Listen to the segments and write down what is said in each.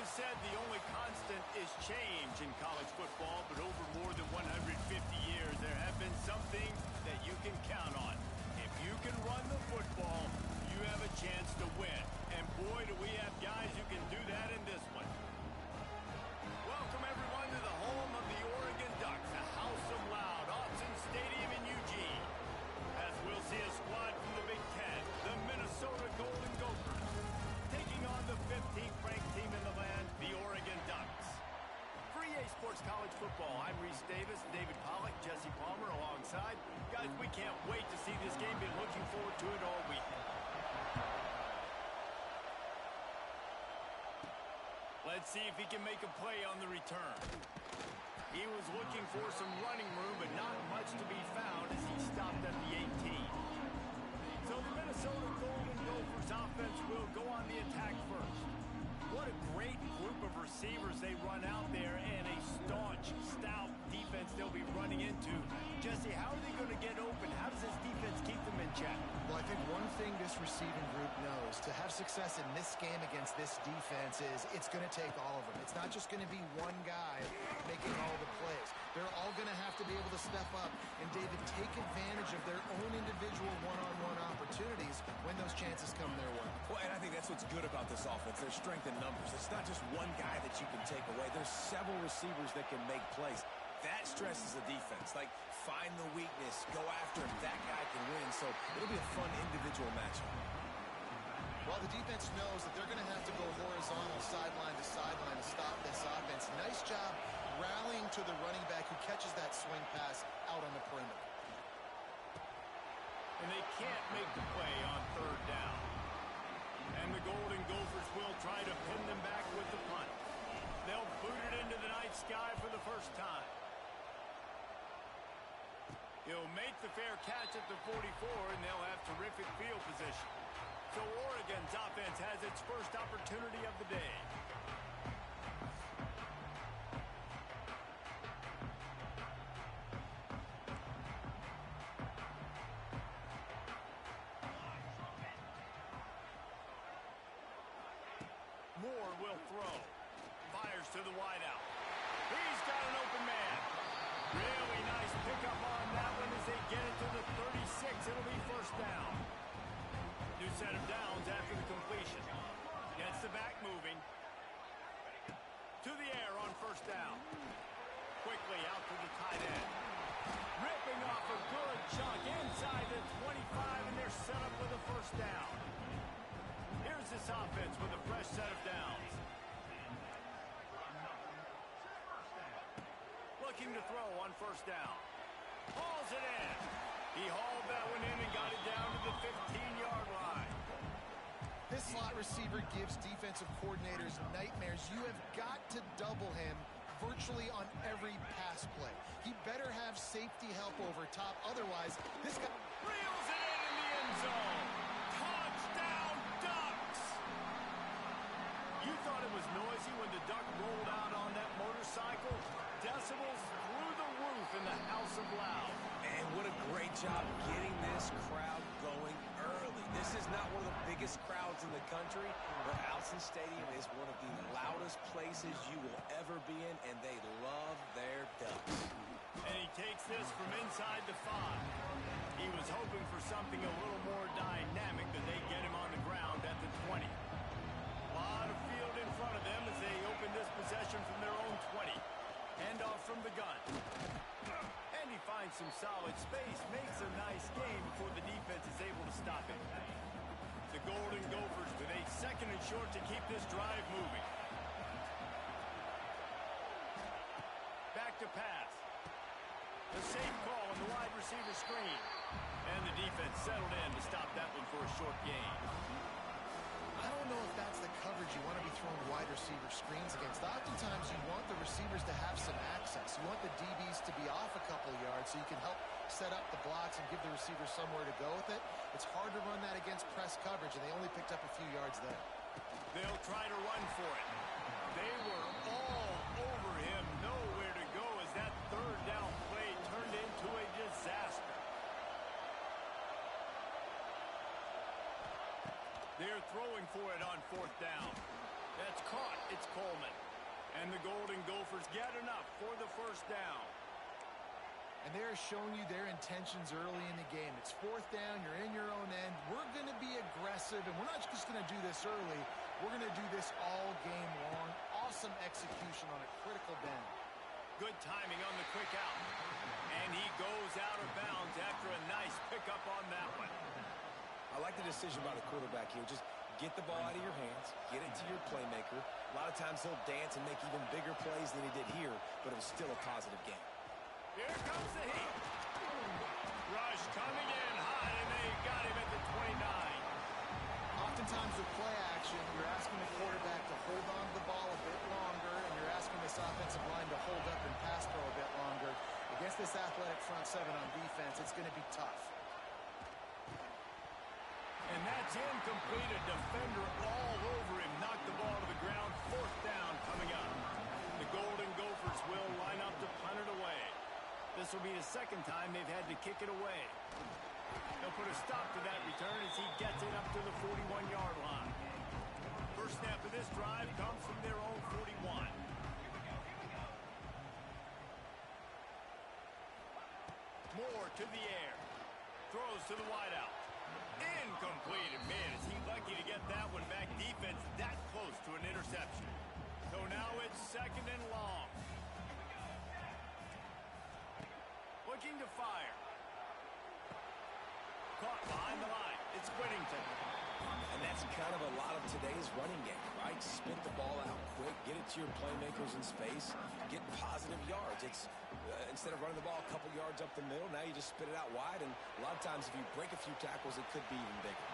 is said the only constant is change in college football, but over more than 150 years, there have been some things that you can count on. If you can run the football, you have a chance to win. And boy, do we have guys who can do that in this one. Welcome, everyone, to the home of the Oregon Ducks, the House of Loud, Autzen Stadium in Eugene. As we'll see a squad from the Big Ten, the Minnesota Golden Gophers, taking on the 15th ranked team in the land, the Oregon Ducks. For EA Sports College Football, I'm Reese Davis, David Pollack, Jesse Palmer alongside. Guys, we can't wait to see this game. Been looking forward to it all week. Let's see if he can make a play on the return. He was looking for some running room, but not much to be found as he stopped at the 18. So the Minnesota Golden Gophers offense will go on the attack first. What a great group of receivers they run out there, and a staunch, stout defense they'll be running into. Jesse, how are they going to get open? How does this defense keep them in check? Well, I think one thing this receiving group knows, to have success in this game against this defense, is it's going to take all of them. It's not just going to be one guy making all the plays. They're all going to have to be able to step up and, David, take advantage of their own individual one-on-one opportunities when those chances come their way. Well, and I think that's what's good about this offense. There's strength in numbers. It's not just one guy that you can take away. There's several receivers that can make plays. That stresses the defense. Like, find the weakness, go after him. That guy can win, so it'll be a fun individual matchup. Well, the defense knows that they're going to have to go horizontal sideline to sideline to stop this offense. Nice job rallying to the running back who catches that swing pass out on the perimeter. And they can't make the play on third down. And the Golden Gophers will try to pin them back with the punt. They'll boot it into the night sky for the first time. He'll make the fair catch at the 44, and they'll have terrific field position. So Oregon's offense has its first opportunity of the day. Moore will throw. Fires to the wideout. He's got an open man. Really nice pickup on that one as they get it to the 36. It'll be first down. New set of downs after the completion. Gets the back moving. To the air on first down. Quickly out to the tight end. Ripping off a good chunk inside the 25, and they're set up with a first down. Here's this offense with a fresh set of downs. Looking to throw on first down. Hauls it in. He hauled that one in and got it down to the 15-yard line. This slot receiver gives defensive coordinators nightmares. You have got to double him virtually on every pass play. He better have safety help over top. Otherwise, this guy reels it in the end zone. Touchdown, Ducks! You thought it was noisy when the Duck rolled out on that motorcycle? Decibels through the roof in the House of Loud. And what a great job getting this crowd going early. This is not one of the biggest crowds in the country, but Autzen Stadium is one of the loudest places you will ever be in, and they love their Ducks. And he takes this from inside the 5. He was hoping for something a little more dynamic, but they get him on the ground at the 20. A lot of field in front of them as they open this possession from their own 20. Handoff from the gun. And he finds some solid space, makes a nice game before the defense is able to stop it. The Golden Gophers with a second and short to keep this drive moving. Back to pass. The safe call on the wide receiver screen. And the defense settled in to stop that one for a short gain. I don't know if that's the coverage you want to be throwing wide receiver screens against. Oftentimes, you want the receivers to have some access. You want the DBs to be off a couple yards so you can help set up the blocks and give the receivers somewhere to go with it. It's hard to run that against press coverage, and they only picked up a few yards there. They'll try to run for it. They were all over him, nowhere to go as that third down play turned into a disaster. They're throwing for it on fourth down. That's caught. It's Coleman. And the Golden Gophers get enough for the first down. And they're showing you their intentions early in the game. It's fourth down. You're in your own end. We're going to be aggressive, and we're not just going to do this early. We're going to do this all game long. Awesome execution on a critical down. Good timing on the quick out. And he goes out of bounds after a nice pickup on that one. I like the decision by the quarterback here. Just get the ball out of your hands, get it to your playmaker. A lot of times he'll dance and make even bigger plays than he did here, but it was still a positive game. Here comes the heat. Rush coming in high, and they got him at the 29. Oftentimes with play action, you're asking the quarterback to hold on to the ball a bit longer, and you're asking this offensive line to hold up and pass pro a bit longer. Against this athletic front seven on defense, it's going to be tough. And that's incomplete. A defender all over him. Knocked the ball to the ground. Fourth down coming up. The Golden Gophers will line up to punt it away. This will be the second time they've had to kick it away. They'll put a stop to that return as he gets it up to the 41-yard line. First snap of this drive comes from their own 41. Moore to the air. Throws to the wideout. Incomplete. And man, is he lucky to get that one back. Defense that close to an interception. So now it's second and long. Looking to fire. Caught behind the line. It's Whittington. And that's kind of a lot of today's running game, right? Spit the ball out quick, get it to your playmakers in space, get positive yards. It's instead of running the ball a couple yards up the middle, now you just spit it out wide, and a lot of times if you break a few tackles, it could be even bigger.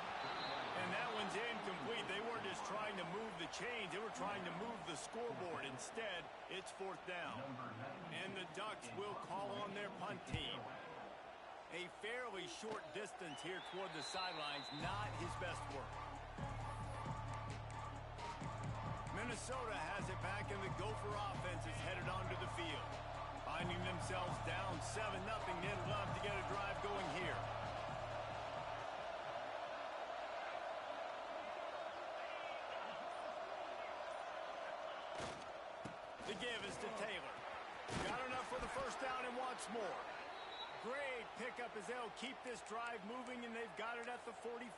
And that one's incomplete. They weren't just trying to move the chains. They were trying to move the scoreboard. Instead, it's fourth down. And the Ducks will call on their punt team. A fairly short distance here toward the sidelines. Not his best work. Minnesota has it back, and the Gopher offense is headed onto the field. Finding themselves down 7-0, they'd love to get a drive going here. The give is to Taylor. Got enough for the first down and wants more. Great pickup as they'll keep this drive moving, and they've got it at the 45.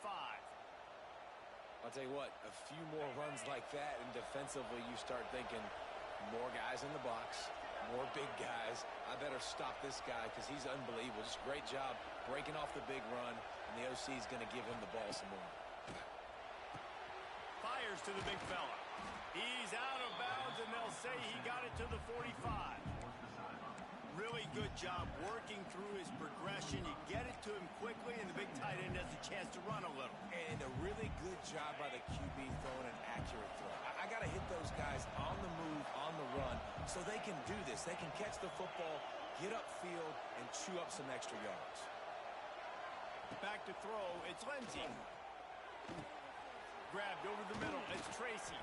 I'll tell you what, a few more runs like that, and defensively you start thinking more guys in the box, more big guys. I better stop this guy because he's unbelievable. Just great job breaking off the big run, and the OC is going to give him the ball some more. Fires to the big fella. He's out of bounds, and they'll say he got it to the 45. Really good job working through his progression. You get it to him quickly, and the big tight end has a chance to run a little. And a really good job by the QB throwing an accurate throw. I got to hit those guys on the move, on the run, so they can do this. They can catch the football, get upfield, and chew up some extra yards. Back to throw. It's Lindsey. Grabbed over the middle. It's Tracy.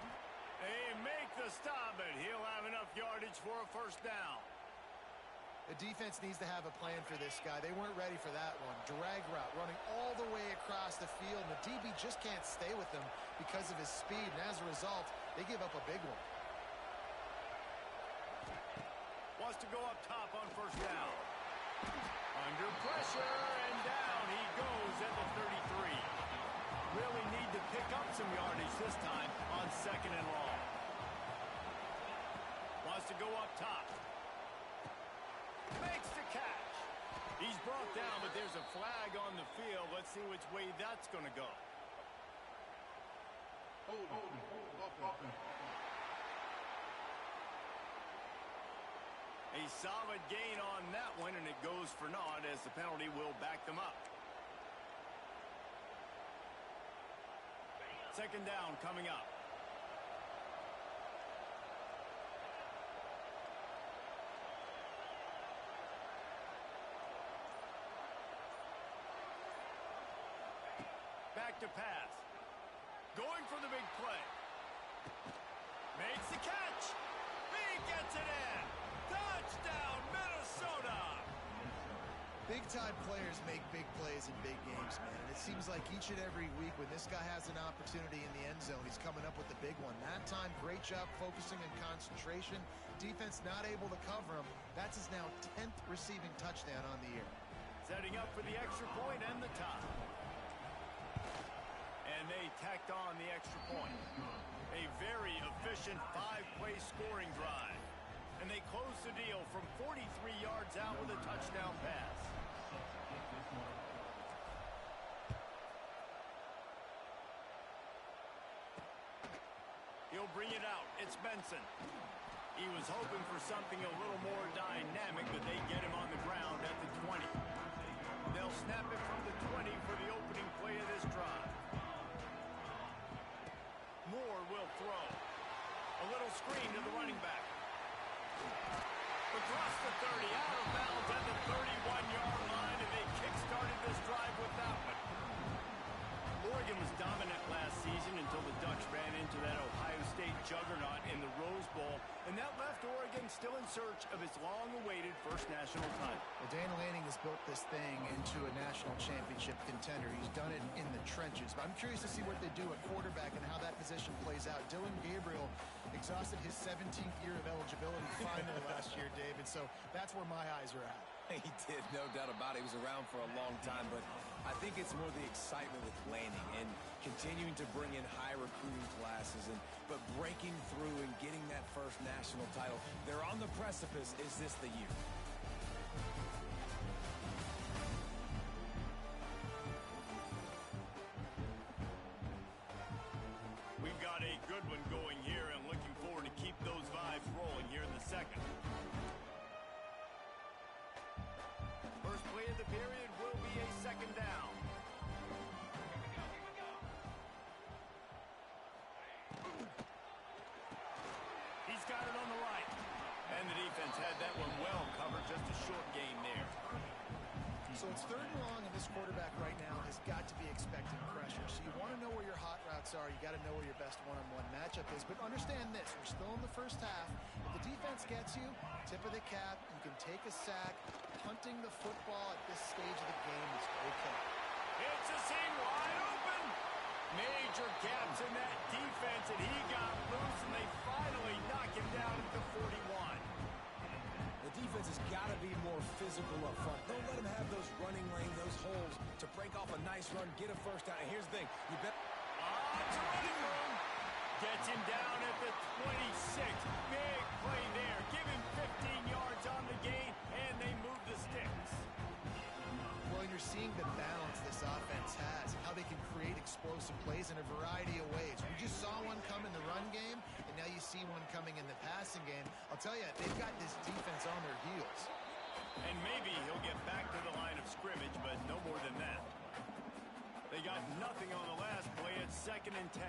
They make the stop, but he'll have enough yardage for a first down. The defense needs to have a plan for this guy. They weren't ready for that one. Drag route, running all the way across the field. And the DB just can't stay with him because of his speed. And as a result, they give up a big one. Wants to go up top on first down. Under pressure, and down he goes at the 33. Really need to pick up some yardage this time on second and long. Wants to go up top. Makes the catch. He's brought down, but there's a flag on the field. Let's see which way that's going to go. A solid gain on that one, and it goes for naught as the penalty will back them up. Second down coming up. Back to pass. Going for the big play. Makes the catch. He gets it in. Touchdown, Minnesota. Big-time players make big plays in big games, man. And it seems like each and every week when this guy has an opportunity in the end zone, he's coming up with the big one. That time, great job focusing and concentration. Defense not able to cover him. That's his now 10th receiving touchdown on the year. Setting up for the extra point and the tie. And they tacked on the extra point. A very efficient 5-play scoring drive. And they close the deal from 43 yards out with a touchdown pass. He'll bring it out. It's Benson. He was hoping for something a little more dynamic, but they get him on the ground at the 20. They'll snap it from the 20 for the opening play of this drive. Moore will throw. A little screen to the running back. Across the 30, out of bounds at the 31-yard line, and they kick-started this drive with that one. Oregon was dominant last season until the Ducks ran into that Ohio State juggernaut in the Rose Bowl, and that left Oregon still in search of its long-awaited first national title. Well, Dan Lanning has built this thing into a national championship contender. He's done it in the trenches. But I'm curious to see what they do at quarterback and how that position plays out. Dillon Gabriel exhausted his 17th year of eligibility finally last year, David, so that's where my eyes are at. He did, no doubt about it. He was around for a long time, but I think it's more the excitement with Lanning and continuing to bring in high recruiting classes, but breaking through and getting that first national title. They're on the precipice. Is this the year? We've got a good one going here and looking forward to keep those vibes rolling here in the second. First play of the period will be a second down. He's got it on the right. And the defense had that one well covered, just a short gain there. So it's third and long, and this quarterback right now has got to be expecting pressure. So you want to know where your hot routes are. You got to know where your best one-on-one matchup is. But understand this, we're still in the first half. If the defense gets you, tip of the cap, you can take a sack. Punting the football at this stage of the game is okay. It's a seam wide open. Major gaps in that defense, and he got loose, and they finally knock him down at the 41. The defense has got to be more physical up front. Don't let them have those running lane, those holes to break off a nice run, get a first down. And here's the thing, you bet. It's a running room. Gets him down at the 26. Big play there. Give him 15 yards on the gain, and they move the sticks. Well, and you're seeing the balance this offense has, how they can create explosive plays in a variety of ways. We just saw one come in the run game, and now you see one coming in the passing game. I'll tell you, they've got this defense on their heels. And maybe he'll get back to the line of scrimmage, but no more than that. They got nothing on the last play. It's 2nd and 10.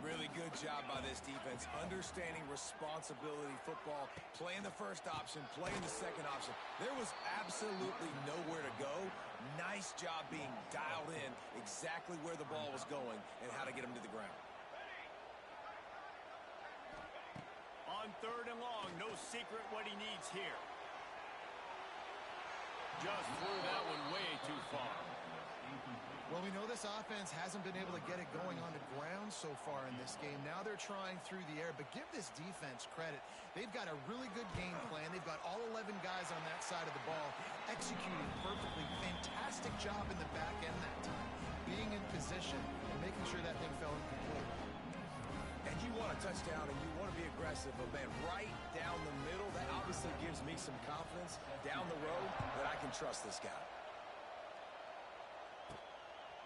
Really good job by this defense, understanding responsibility football, playing the first option, playing the second option. There was absolutely nowhere to go. Nice job being dialed in exactly where the ball was going and how to get him to the ground. On 3rd and long, no secret what he needs here. Just threw that one way too far. Well, we know this offense hasn't been able to get it going on the ground so far in this game. Now they're trying through the air, but give this defense credit. They've got a really good game plan. They've got all 11 guys on that side of the ball executing perfectly. Fantastic job in the back end that time, being in position and making sure that thing fell incomplete. And you want a touchdown and you want to be aggressive, but man, right down the middle, that obviously gives me some confidence down the road that I can trust this guy.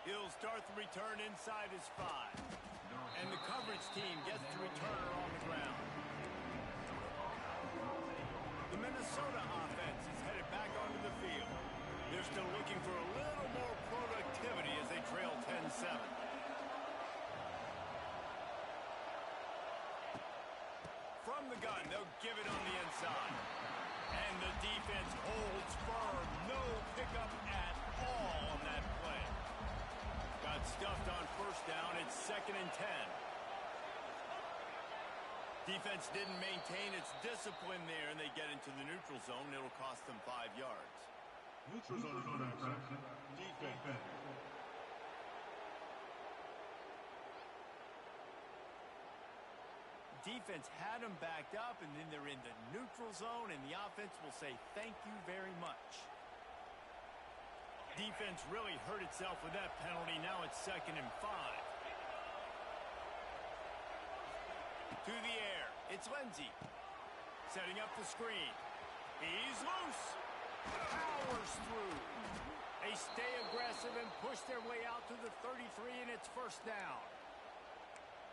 He'll start the return inside his 5. And the coverage team gets the returner on the ground. The Minnesota offense is headed back onto the field. They're still looking for a little more productivity as they trail 10-7. From the gun, they'll give it on the inside. And the defense holds firm. No pickup at all on that play. Got stuffed on first down. It's 2nd and 10. Defense didn't maintain its discipline there, and they get into the neutral zone. It'll cost them 5 yards. Neutral zone infraction. Defense. Defense had them backed up, and then they're in the neutral zone, and the offense will say thank you very much. Defense really hurt itself with that penalty. Now it's 2nd and 5. To the air. It's Lindsey. Setting up the screen. He's loose. Powers through. They stay aggressive and push their way out to the 33, and it's 1st down.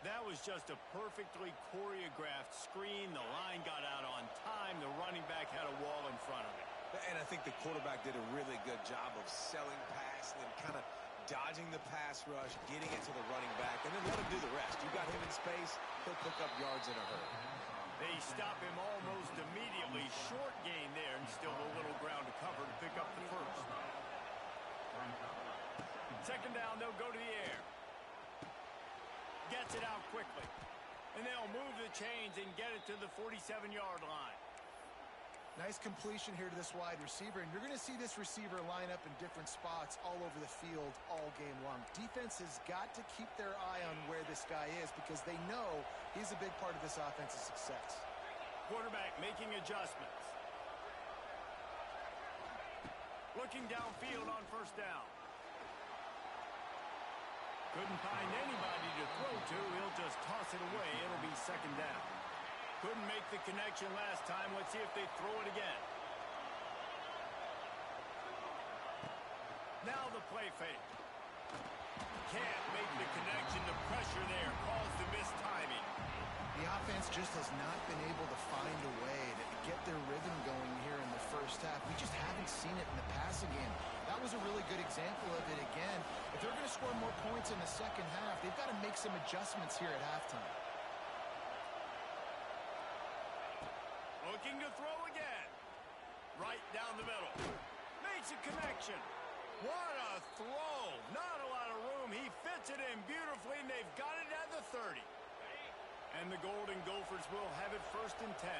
That was just a perfectly choreographed screen. The line got out on time. The running back had a wall in front of it. And I think the quarterback did a really good job of selling pass and then kind of dodging the pass rush, getting it to the running back, and then let him do the rest. You got him in space, he'll pick up yards in a hurry. They stop him almost immediately. Short gain there, and still a little ground to cover to pick up the 1st. 2nd down, they'll go to the air. Gets it out quickly. And they'll move the chains and get it to the 47-yard line. Nice completion here to this wide receiver, and you're going to see this receiver line up in different spots all over the field all game long. Defense has got to keep their eye on where this guy is because they know he's a big part of this offense's success. Quarterback making adjustments. Looking downfield on 1st down. Couldn't find anybody to throw to. He'll just toss it away. It'll be 2nd down. Couldn't make the connection last time. Let's see if they throw it again. Now the play fake. Can't make the connection. The pressure there caused the missed timing. The offense just has not been able to find a way to get their rhythm going here in the 1st half. We just haven't seen it in the passing game. That was a really good example of it again. If they're going to score more points in the 2nd half, they've got to make some adjustments here at halftime. Looking to throw again. Right down the middle. Makes a connection. What a throw. Not a lot of room. He fits it in beautifully, and they've got it at the 30. And the Golden Gophers will have it 1st and 10.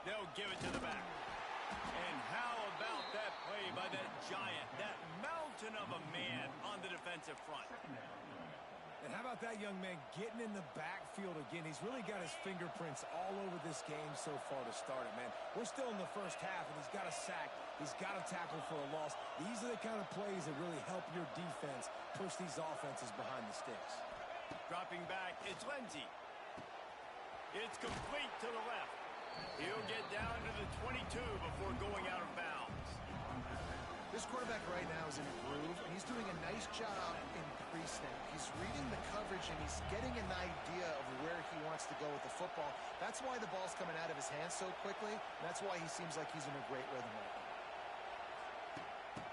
They'll give it to the back. And how about that play by that giant, that mountain of a man on the defensive front? And how about that young man getting in the backfield again? He's really got his fingerprints all over this game so far to start it, man. We're still in the 1st half, and he's got a sack. He's got a tackle for a loss. These are the kind of plays that really help your defense push these offenses behind the sticks. Dropping back, it's Lindsey. It's complete to the left. He'll get down to the 22 before going out of bounds. This quarterback right now is in a groove, and he's doing a nice job in pre-snap. He's reading the coverage, and he's getting an idea of where he wants to go with the football. That's why the ball's coming out of his hands so quickly, and that's why he seems like he's in a great rhythm right now.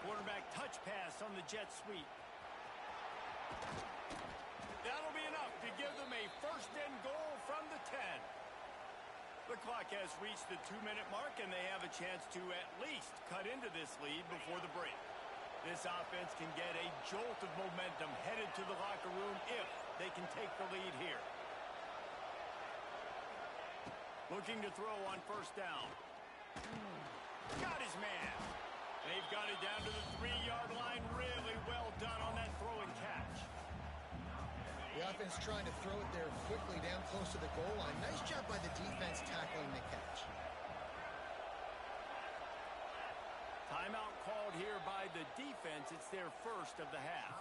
Quarterback touch pass on the jet sweep. That'll be enough to give them a 1st and goal from the 10. The clock has reached the 2-minute mark, and they have a chance to at least cut into this lead before the break. This offense can get a jolt of momentum headed to the locker room if they can take the lead here. Looking to throw on 1st down. Got his man. They've got it down to the 3-yard line. Really well done on that throw and catch. The offense trying to throw it there quickly down close to the goal line. Nice job by the defense tackling the catch. Timeout called here by the defense. It's their 1st of the half.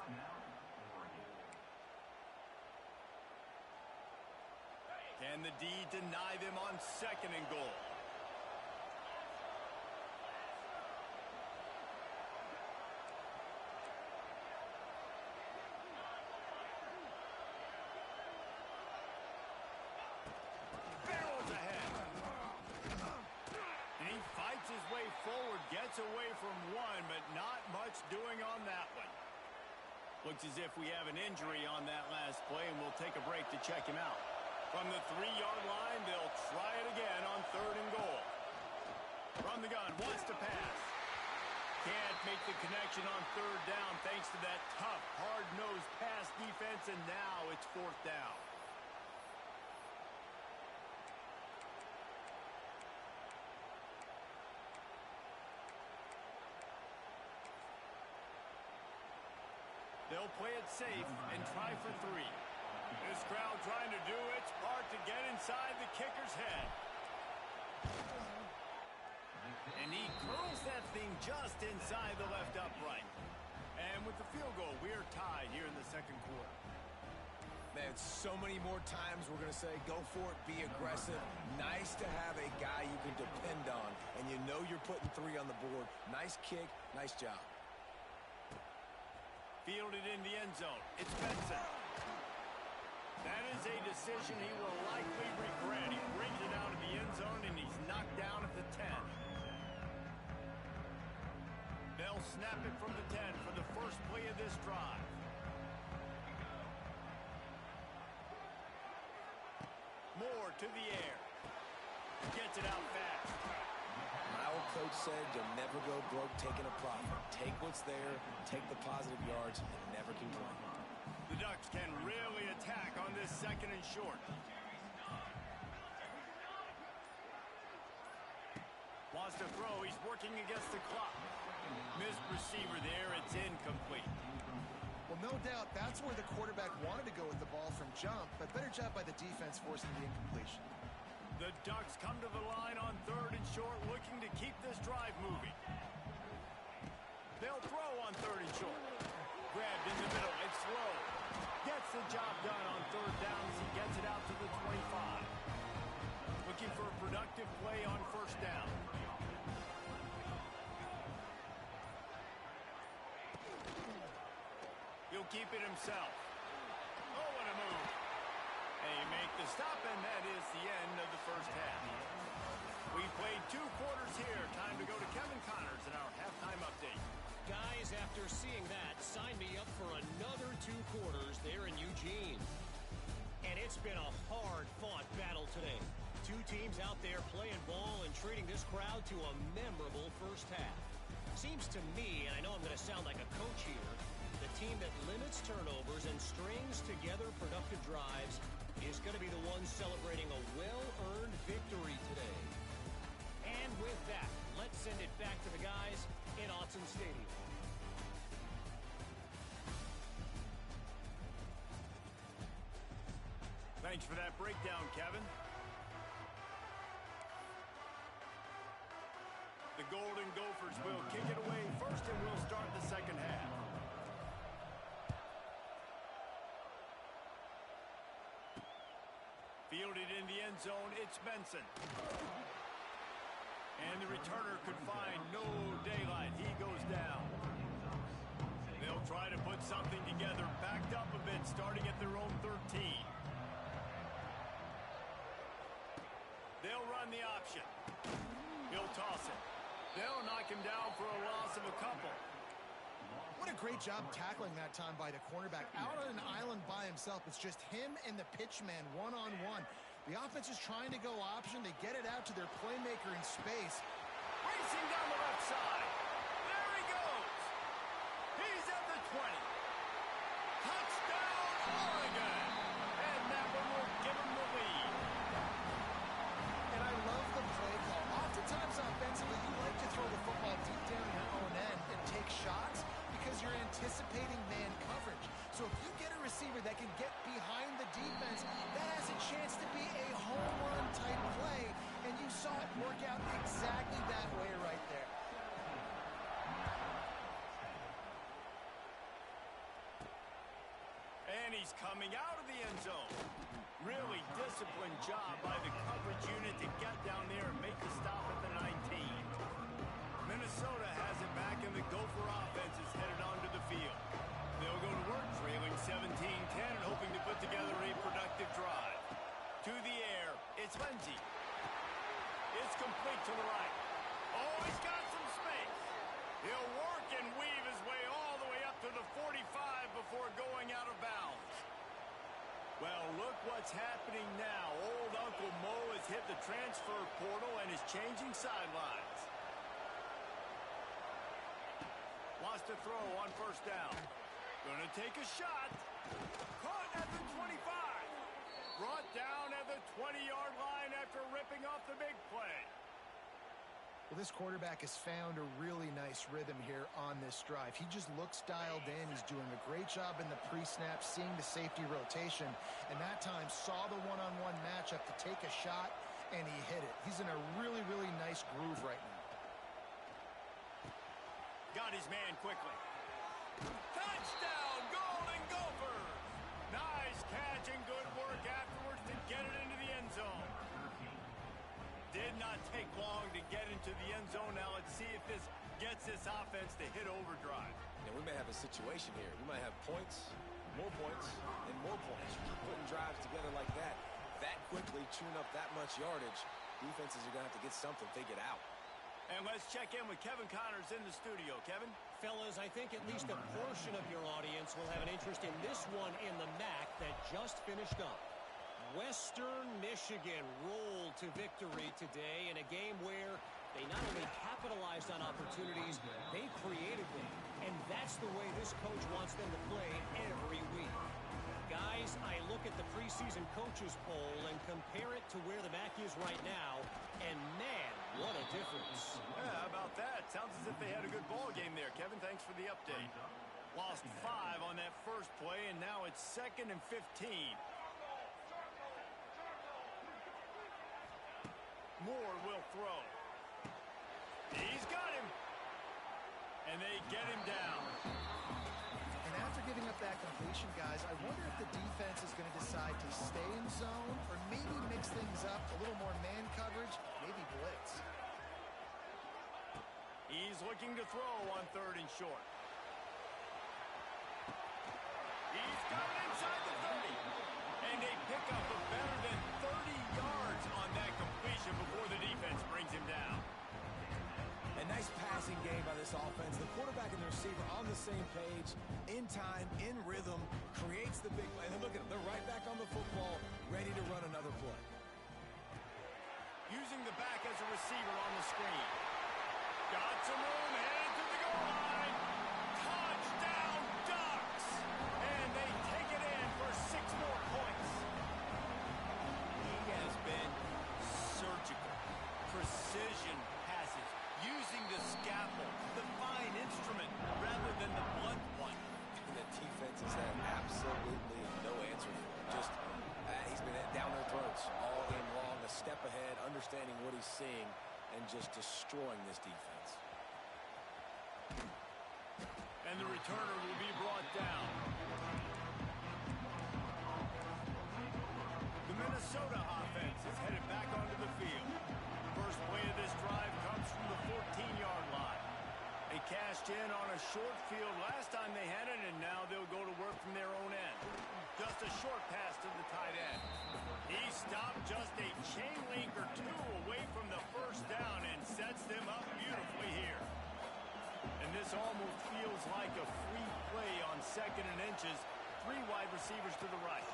Can the D deny them on 2nd and goal? Gets away from one, but not much doing on that one. Looks as if we have an injury on that last play, and we'll take a break to check him out. From the 3-yard line, they'll try it again on 3rd and goal. From the gun, wants to pass. Can't make the connection on third down thanks to that tough, hard-nosed pass defense, and now it's fourth down. They'll play it safe and try for three. This crowd trying to do its part to get inside the kicker's head. And he curls that thing just inside the left upright. And with the field goal, we are tied here in the second quarter. Man, so many more times we're going to say, go for it, be aggressive. Nice to have a guy you can depend on, and you know you're putting three on the board. Nice kick, nice job. Fielded in the end zone. It's Benson. That is a decision he will likely regret. He brings it out of the end zone, and he's knocked down at the 10. They'll snap it from the 10 for the first play of this drive. Moore to the air. Gets it out fast. My old coach said you'll never go broke taking a profit. Take what's there, take the positive yards, and never complain. The Ducks can really attack on this second and short. Wants to throw. He's working against the clock. Missed receiver there. It's incomplete. Well, no doubt that's where the quarterback wanted to go with the ball from jump, but better job by the defense forcing the incompletion. The Ducks come to the line on third and short, looking to keep this drive moving. They'll throw on third and short. Grabbed in the middle. It's slow. Gets the job done on third down as he gets it out to the 25. Looking for a productive play on first down. He'll keep it himself. Oh, what a move. They make the stop, and that is the end of the first half. We played 2 quarters here. Time to go to Kevin Connors in our halftime update. Guys, after seeing that, sign me up for another 2 quarters there in Eugene. And it's been a hard-fought battle today. 2 teams out there playing ball and treating this crowd to a memorable first half. Seems to me, and I know I'm going to sound like a coach here, the team that limits turnovers and strings together productive drives is going to be the one celebrating a well-earned victory today. And with that, let's send it back to the guys in Autzen Stadium. Thanks for that breakdown, Kevin. The Golden Gophers will kick it away first, and we'll start the second half. Fielded in the end zone, it's Benson. And the returner could find no daylight. He goes down. They'll try to put something together, backed up a bit, starting at their own 13. They'll run the option. He'll toss it. They'll knock him down for a loss of a couple. What a great job tackling that time by the cornerback. Out on an island by himself. It's just him and the pitch man one-on-one. The offense is trying to go option. They get it out to their playmaker in space. Racing down the left side. There he goes. He's at the 20. Touchdown, Oregon. And that one will give him the lead. And I love the play call. Oftentimes offensively, you like to throw the football deep down your own end and take shots because you're anticipating man coverage. So if you get a receiver that can get behind the defense, that has a chance to be a home run type play, and you saw it work out exactly that way right there. And he's coming out of the end zone. Really disciplined job by the coverage unit to get down there and make the stop at the 19. Minnesota has it back, and the Gopher offense is headed onto the field. They'll go to work, trailing 17-10 and hoping to put together a productive drive. To the air, it's Lindsey. It's complete to the right. Oh, he's got some space. He'll work and weave his way all the way up to the 45 before going out of bounds. Well, look what's happening now. Old Uncle Mo has hit the transfer portal and is changing sidelines. wants to throw on first down. Gonna take a shot. Caught at the 25. Brought down at the 20-yard line after ripping off the big play. Well, this quarterback has found a really nice rhythm here on this drive. He just looks dialed in. He's doing a great job in the pre-snap, seeing the safety rotation, and that time saw the one-on-one matchup to take a shot, and he hit it. He's in a really, really nice groove right now. Got his man quickly. Touchdown, Golden Gophers! Nice catch and good work afterwards to get it into the end zone. Did not take long to get into the end zone. Now let's see if this gets this offense to hit overdrive. Now we may have a situation here. We might have points, and more points. You keep putting drives together like that quickly, chewing up that much yardage. Defenses are going to have to get something figured out. And let's check in with Kevin Connors in the studio. Kevin? Fellas, I think at least a portion of your audience will have an interest in this one in the MAC that just finished up. Western Michigan rolled to victory today in a game where they not only capitalized on opportunities, they created them. And that's the way this coach wants them to play every week. Guys, I look at the preseason coaches poll and compare it to where the MAC is right now, and man, what a difference. Yeah, how about that? Sounds as if they had a good ball game there. Kevin, thanks for the update. Lost 5 on that first play, and now it's 2nd and 15. Moore will throw. He's got him. And they get him down. And after giving up that completion, guys, I wonder if the defense is going to decide to stay in zone or maybe mix things up, a little more man coverage, maybe blitz. He's looking to throw on 3rd and short. He's got it inside the 30. And they pick up a better than 30 yards on that completion before the defense brings him down. A nice passing game by this offense. The quarterback and the receiver on the same page, in time, in rhythm, creates the big play. And then look at them. They're right back on the football, ready to run another play. Using the back as a receiver on the screen. Got some room, headed to the goal line. Touchdown, Ducks! And they take it in for 6 more points. He has been surgical. Precision passes. Using the scalpel, the fine instrument, rather than the blunt one. And the defense has had absolutely no answer for him. Just, he's been down their throats all game long, a step ahead, understanding what he's seeing, and just destroying this defense. And the returner will be brought down. The Minnesota offense is headed back onto the field. First play of this drive comes from the 14-yard line. They cashed in on a short field last time they had it, and now they'll go to work from their own end. Just a short pass to the tight end. He stopped just a chain link or 2 away from the first down and sets them up beautifully here. And this almost feels like a free play on 2nd and inches. 3 wide receivers to the right.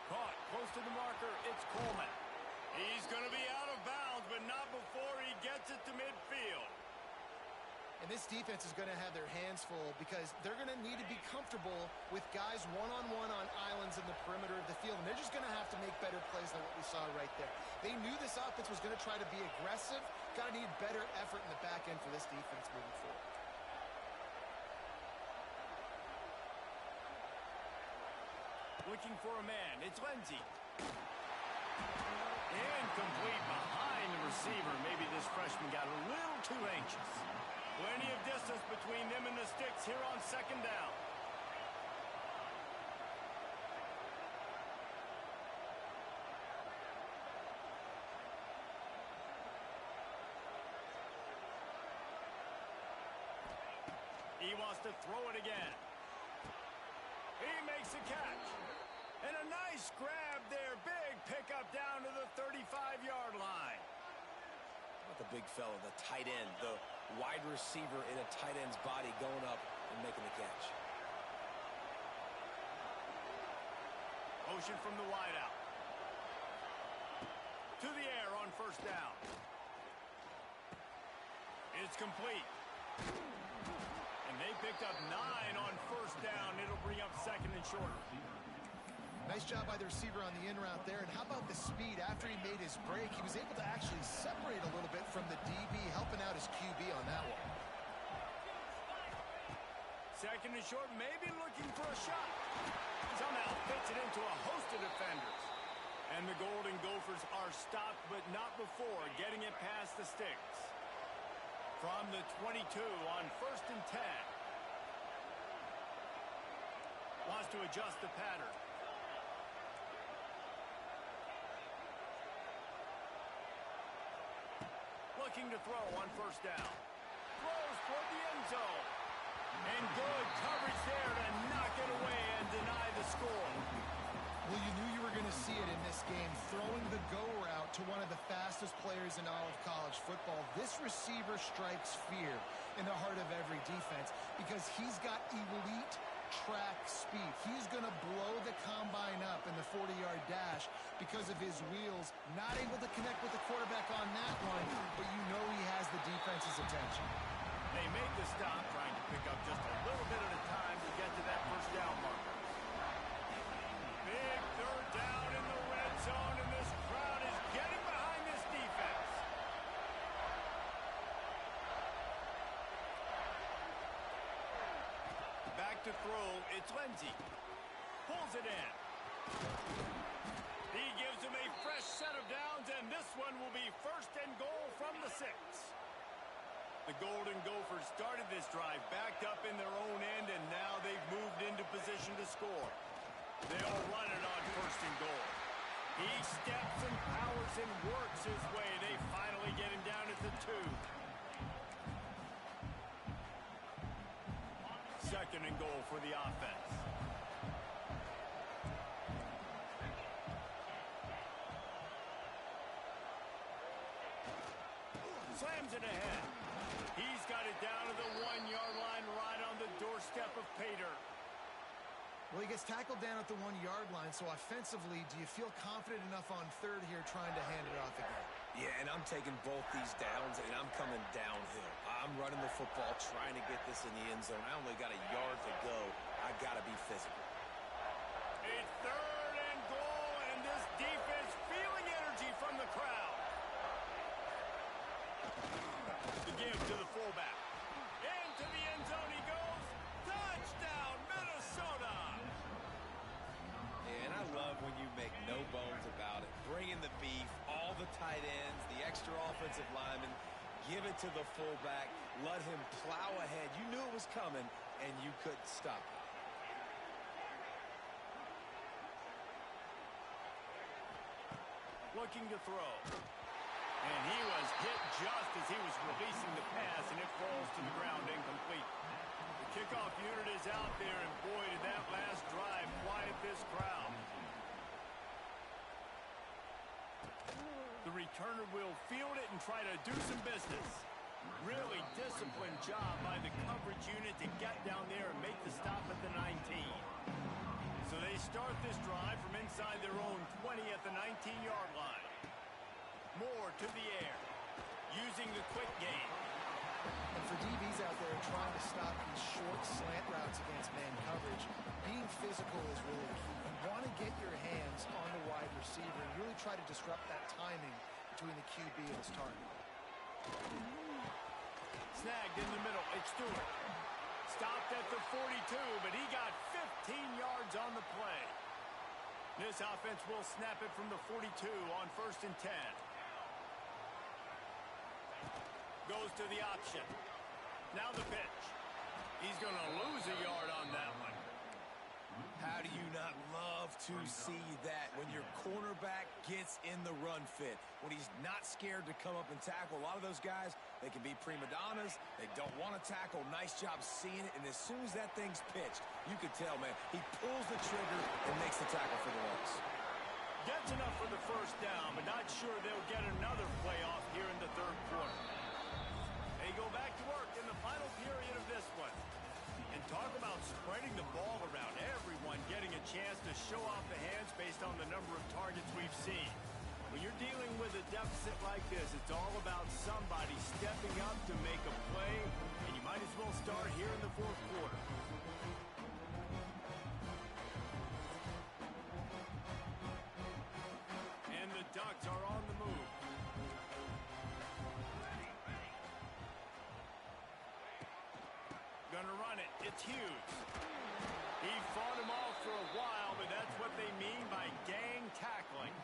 Caught close to the marker. It's Coleman. He's going to be out of bounds, but not before he gets it to midfield. And this defense is going to have their hands full because they're going to need to be comfortable with guys one-on-one on islands in the perimeter of the field. And they're just going to have to make better plays than what we saw right there. They knew this offense was going to try to be aggressive. Got to need better effort in the back end for this defense moving forward. Looking for a man. It's Lindsey. Incomplete behind the receiver. Maybe this freshman got a little too anxious. Plenty of distance between them and the sticks here on 2nd down. He wants to throw it again. He makes a catch. And a nice grab there. Big pickup down to the 35-yard line. How about the big fella, the tight end, the wide receiver in a tight end's body going up and making the catch. Motion from the wideout. To the air on 1st down. It's complete. And they picked up 9 on first down. It'll bring up second and short. Nice job by the receiver on the in route there. And how about the speed? After he made his break, he was able to actually separate a little bit from the DB, helping out his QB on that one. Second and short, maybe looking for a shot. Somehow fits it into a host of defenders. And the Golden Gophers are stopped, but not before getting it past the sticks. From the 22 on first and 10. Wants to adjust the pattern. Looking to throw on first down. Throws toward the end zone. And good coverage there to knock it away and deny the score. Well, you knew you were going to see it in this game, throwing the go route to one of the fastest players in all of college football. This receiver strikes fear in the heart of every defense because he's got elite track speed. He's going to blow the combine up in the 40-yard dash because of his wheels. Not able to connect with the quarterback on that one, but you know he has the defense's attention. They made the stop, trying to pick up just a little bit at a time to get to that first down marker. Big third down in the red zone, and this crowd is getting behind this defense. Back to throw, it's Lindsey. Pulls it in. He gives him a fresh set of downs, and this one will be first and goal from the 6. The Golden Gophers started this drive backed up in their own end, and now they've moved into position to score. They'll run it on first and goal. He steps and powers and works his way. They finally get him down at the 2. Second and goal for the offense. Slams it ahead. He's got it down to the 1-yard line, right on the doorstep of Pater. Well, he gets tackled down at the 1-yard line, so offensively, do you feel confident enough on third here trying to hand it off again? Yeah, and I'm taking both these downs, and I'm coming downhill. I'm running the football, trying to get this in the end zone. I only got a yard to go. I got to be physical. It's third and goal, and this defense feeling energy from the crowd. The give to the fullback. Into the end zone he goes. Touchdown, Minnesota! Yeah, and I love when you make no bones about it. Bring in the beef, all the tight ends, the extra offensive linemen. Give it to the fullback. Let him plow ahead. You knew it was coming, and you couldn't stop it. Looking to throw. And he was hit just as he was releasing the pass, and it falls to the ground incomplete. The kickoff unit is out there, and boy, did that last drive quiet this crowd. The returner will field it and try to do some business. Really disciplined job by the coverage unit to get down there and make the stop at the 19. So they start this drive from inside their own 20 at the 19-yard line. Moore to the air, using the quick game. And for DBs out there trying to stop these short slant routes against man coverage, being physical is really key. You want to get your hands on the wide receiver and really try to disrupt that timing between the QB and his target. Snagged in the middle, it's Stewart. Stopped at the 42, but he got 15 yards on the play. This offense will snap it from the 42 on first and 10. Goes to the option. Now the pitch. He's going to lose a yard on that one. How do you not love to see that when your cornerback gets in the run fit, when he's not scared to come up and tackle? A lot of those guys, they can be prima donnas. They don't want to tackle. Nice job seeing it. And as soon as that thing's pitched, you can tell, man, he pulls the trigger and makes the tackle for the loss. Gets enough for the first down, but not sure they'll get another playoff here in the third quarter. They go back to work in the final period of this one. And talk about spreading the ball around. Everyone getting a chance to show off the hands based on the number of targets we've seen. When you're dealing with a deficit like this, it's all about somebody stepping up to make a play, and you might as well start here in the fourth quarter. And the Ducks are on the move. Gonna run it. It's Hughes. He fought him off for a while, but that's what they mean by gang tackling.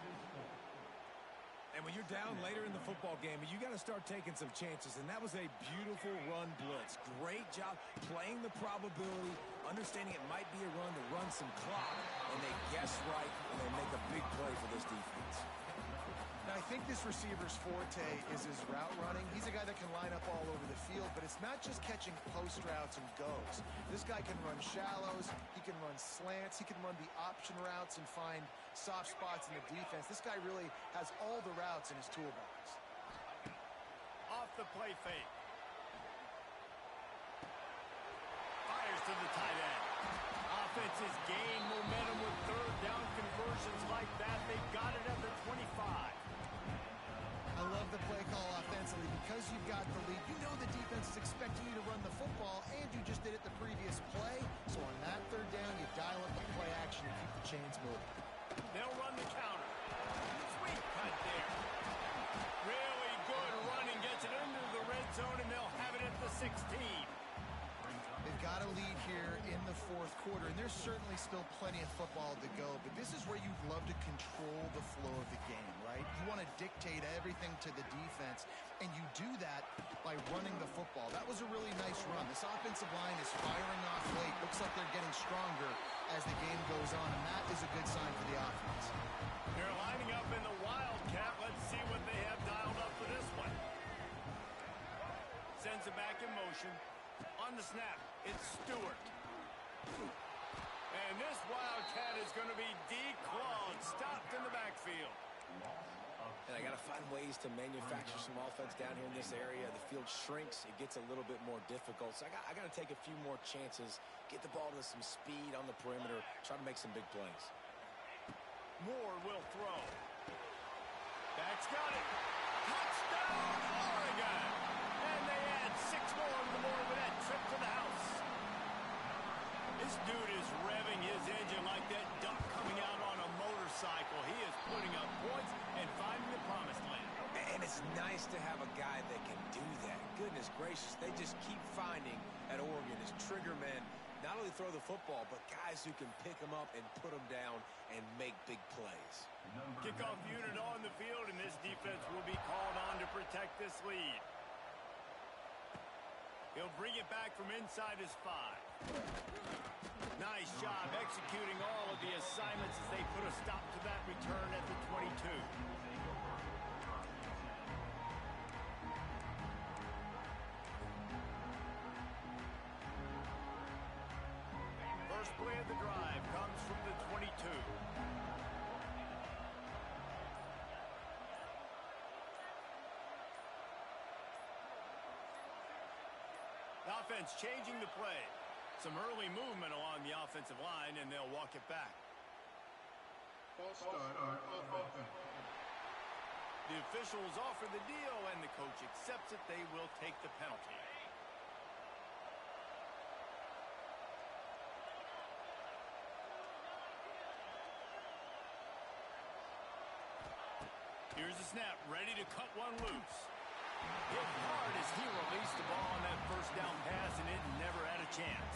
And when you're down later in the football game, you got to start taking some chances, and that was a beautiful run blitz. Great job playing the probability, understanding it might be a run to run some clock, and they guess right, and they make a big play for this defense. Now, I think this receiver's forte is his route running. He's a guy that can line up all over the field, but it's not just catching post routes and goes. This guy can run shallows, he can run slants, he can run the option routes and find soft spots in the defense. This guy really has all the routes in his toolbox. Off the play fake. Fires to the tight end. Offenses gain momentum with third down conversions like that. They got it at the 25. I love the play call offensively because you've got the lead. You know the defense is expecting you to run the football, and you just did it the previous play. So on that third down, you dial up the play action and keep the chains moving. They'll run the counter. Sweet cut there. Really good running. Gets it into the red zone, and they'll have it at the 16. They've got a lead here in the fourth quarter, and there's certainly still plenty of football to go, but this is where you'd love to control the flow of the game, right? You want to dictate everything to the defense, and you do that by running the football. That was a really nice run. This offensive line is firing off late. Looks like they're getting stronger as the game goes on, and that is a good sign for the offense. They're lining up in the Wildcat. Let's see what they have dialed up for this one. Sends it back in motion. On the snap, it's Stewart. And this Wildcat is going to be declawed, stopped in the backfield. And I got to find ways to manufacture some offense down here in this area. The field shrinks. It gets a little bit more difficult. So I got to take a few more chances, get the ball to some speed on the perimeter, try to make some big plays. Moore will throw. That's got it. Touchdown, Oregon. And they add 6 more to the board with that trip to the house. This dude is revving his engine like that duck coming out on a motorcycle. He is putting up points and finding the promised land. And it's nice to have a guy that can do that. Goodness gracious, they just keep finding at Oregon as trigger men, not only throw the football, but guys who can pick them up and put them down and make big plays. Kickoff unit on the field, and this defense will be called on to protect this lead. He'll bring it back from inside his 5. Nice job executing all of the assignments as they put a stop to that return at the 22. First play of the drive comes from the 22. Offense changing the play. Some early movement along the offensive line, and they'll walk it back. False start on offense. The officials offer the deal, and the coach accepts it. They will take the penalty. Here's the snap, ready to cut one loose. Hit hard as he released the ball on that first down pass, and it never had a chance.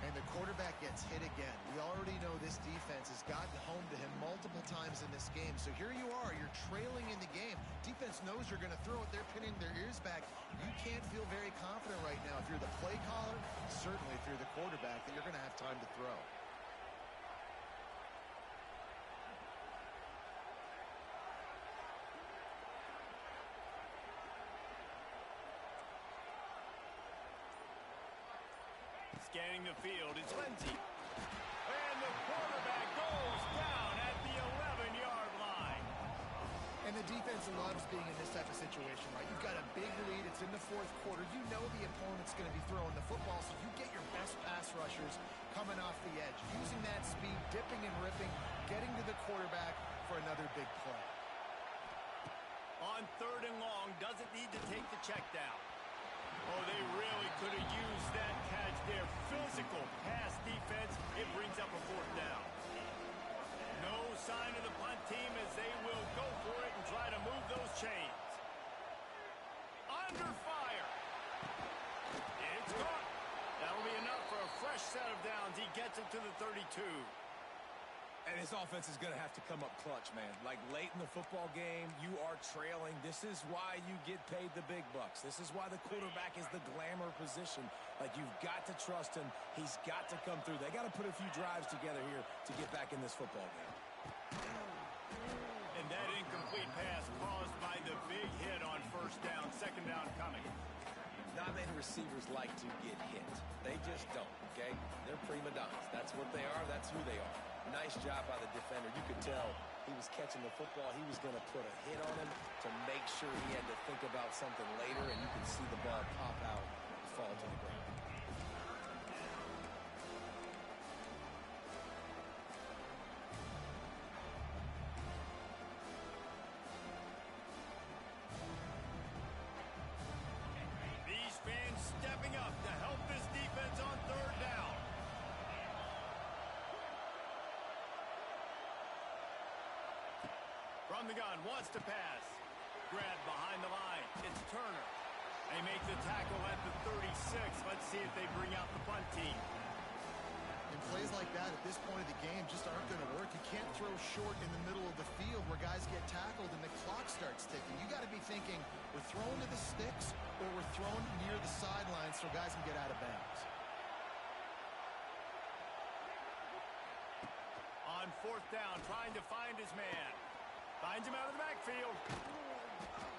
And the quarterback gets hit again. We already know this defense has gotten home to him multiple times in this game. So here you are, you're trailing in the game. Defense knows you're going to throw it. They're pinning their ears back. You can't feel very confident right now. If you're the play caller, certainly if you're the quarterback, that you're going to have time to throw. Scanning the field, it's Lindsey. And the quarterback goes down at the 11-yard line. And the defense loves being in this type of situation, right? You've got a big lead. It's in the fourth quarter. You know the opponent's going to be throwing the football, so you get your best pass rushers coming off the edge, using that speed, dipping and ripping, getting to the quarterback for another big play. On 3rd and long, doesn't need to take the check down. Oh, they really could have used that catch there. Physical pass defense. It brings up a 4th down. No sign of the punt team as they will go for it and try to move those chains. Under fire. It's caught. That'll be enough for a fresh set of downs. He gets it to the 32. And his offense is going to have to come up clutch, man. Like late in the football game, you are trailing. This is why you get paid the big bucks. This is why the quarterback is the glamour position. Like, you've got to trust him. He's got to come through. They got to put a few drives together here to get back in this football game. And that incomplete pass caused by the big hit on 1st down, 2nd down coming. Not many receivers like to get hit. They just don't, okay? They're prima donnas. That's what they are. That's who they are. Nice job by the defender. You could tell he was catching the football. He was going to put a hit on him to make sure he had to think about something later, and you could see the ball pop out and fall to the ground. These fans stepping up to help this defense on 3rd down. From the gun, wants to pass. Grab behind the line. It's Turner. They make the tackle at the 36. Let's see if they bring out the punt team. And plays like that at this point of the game just aren't going to work. You can't throw short in the middle of the field where guys get tackled and the clock starts ticking. You got to be thinking we're throwing to the sticks or we're throwing near the sidelines so guys can get out of bounds. On 4th down, trying to find his man. Finds him out of the backfield.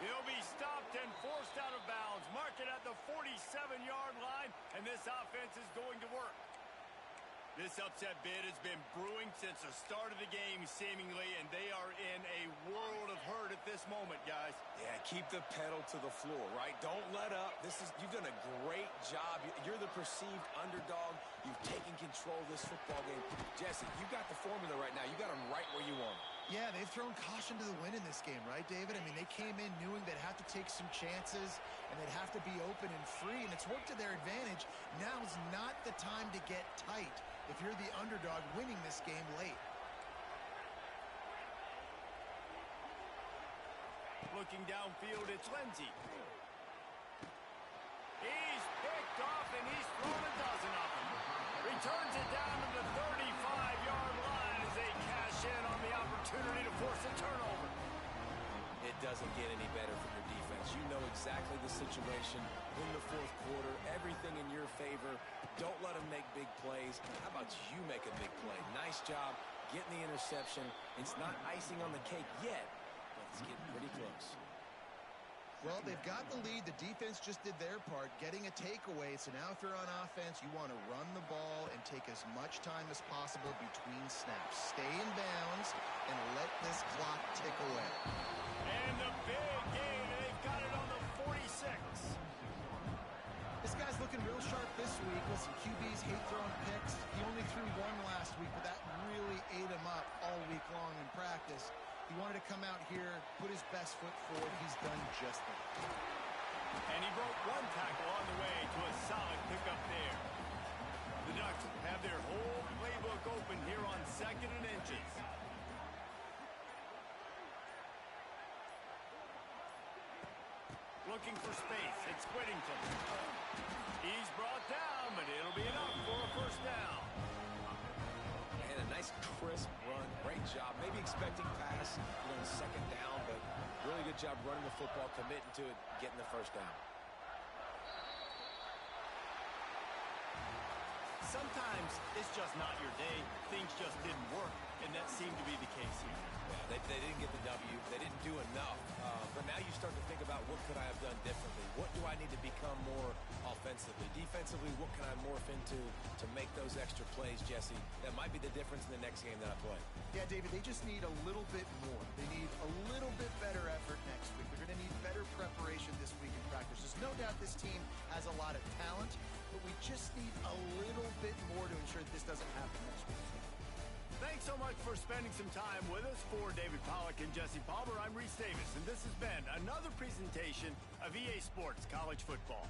He'll be stopped and forced out of bounds. Mark it at the 47-yard line, and this offense is going to work. This upset bid has been brewing since the start of the game, seemingly, and they are in a world of hurt at this moment, guys. Yeah, keep the pedal to the floor, right? Don't let up. You've done a great job. You're the perceived underdog. You've taken control of this football game. Jesse, you got the formula right now. You got them right where you want them. Yeah, they've thrown caution to the wind in this game, right, David? I mean, they came in knowing they'd have to take some chances and they'd have to be open and free, and it's worked to their advantage. Now's not the time to get tight if you're the underdog winning this game late. Looking downfield, it's Lindsey. He's picked off, and he's thrown a dozen of them. Returns it down to the 35-yard line as they cash in on the opportunity to force a turnover. It doesn't get any better from your defense. You know exactly the situation in the 4th quarter. Everything in your favor. Don't let them make big plays. How about you make a big play? Nice job getting the interception. It's not icing on the cake yet, but it's getting pretty close. Well, they've got the lead. The defense just did their part, getting a takeaway. So now if you're on offense, you want to run the ball and take as much time as possible between snaps. Stay in bounds and let this clock tick away. And the big game, they've got it on the 46. This guy's looking real sharp this week. Listen, QBs hate throwing picks. He only threw one last week, but that really ate him up all week long in practice. He wanted to come out here, put his best foot forward. He's done just that. And he broke one tackle on the way to a solid pickup there. The Ducks have their whole playbook open here on 2nd and inches. Looking for space. It's Whittington. He's brought down, but it'll be enough for a 1st down. And a nice crisp run. Great job. Maybe expecting pass, 2nd down, but really good job running the football, committing to it, getting the 1st down. Sometimes it's just not your day. Things just didn't work, and that seemed to be the case here. Yeah, they didn't get the W. They didn't do enough. But now you start to think about what could I have done differently? What do I need to become more offensively? Defensively, what can I morph into to make those extra plays, Jesse? That might be the difference in the next game that I play. Yeah, David, they just need a little bit more. They need a little bit better effort next week. They're going to need better preparation this week in practice. There's no doubt this team has a lot of talent, but we just need a little bit more to ensure that this doesn't happen next week. Thanks Thanks so much for spending some time with us. For David Pollack and Jesse Palmer, I'm Reese Davis, and this has been another presentation of EA Sports College Football.